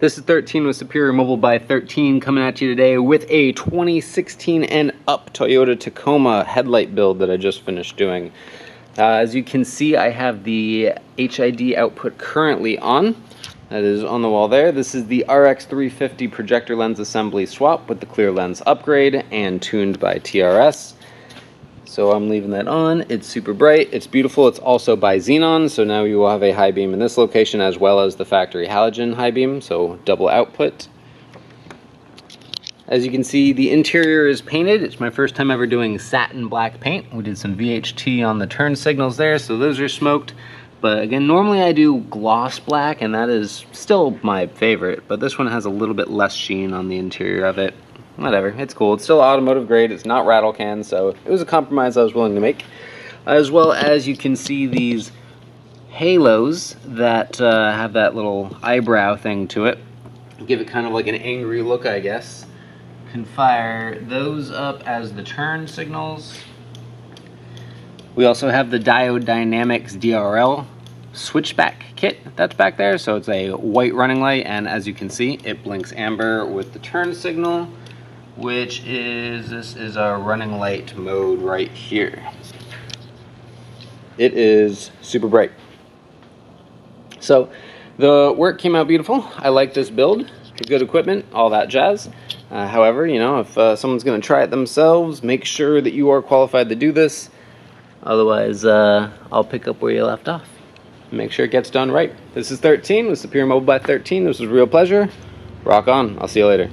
This is 13 with Superior Mobile by 13 coming at you today with a 2016 and up Toyota Tacoma headlight build that I just finished doing. As you can see, I have the HID output currently on. That is on the wall there. This is the RX350 projector lens assembly swap with the clear lens upgrade and tuned by TRS. So I'm leaving that on. It's super bright, it's beautiful. It's also by xenon, so now you will have a high beam in this location as well as the factory halogen high beam, so double output. As you can see, the interior is painted. It's my first time ever doing satin black paint. We did some VHT on the turn signals there, so those are smoked. But again, normally I do gloss black, and that is still my favorite, but this one has a little bit less sheen on the interior of it. Whatever, it's cool. It's still automotive grade, it's not rattle can, so it was a compromise I was willing to make. As well as you can see these halos that have that little eyebrow thing to it. Give it kind of like an angry look, I guess. Can fire those up as the turn signals. We also have the Diode Dynamics DRL Switchback kit that's back there, so it's a white running light, and as you can see, it blinks amber with the turn signal, which is, this is our running light mode right here. It is super bright. So the work came out beautiful. I like this build, good equipment, all that jazz. However, you know, if someone's going to try it themselves, make sure that you are qualified to do this. Otherwise, I'll pick up where you left off. Make sure it gets done right. This is 13 with Superior Mobile by 13. This was a real pleasure. Rock on. I'll see you later.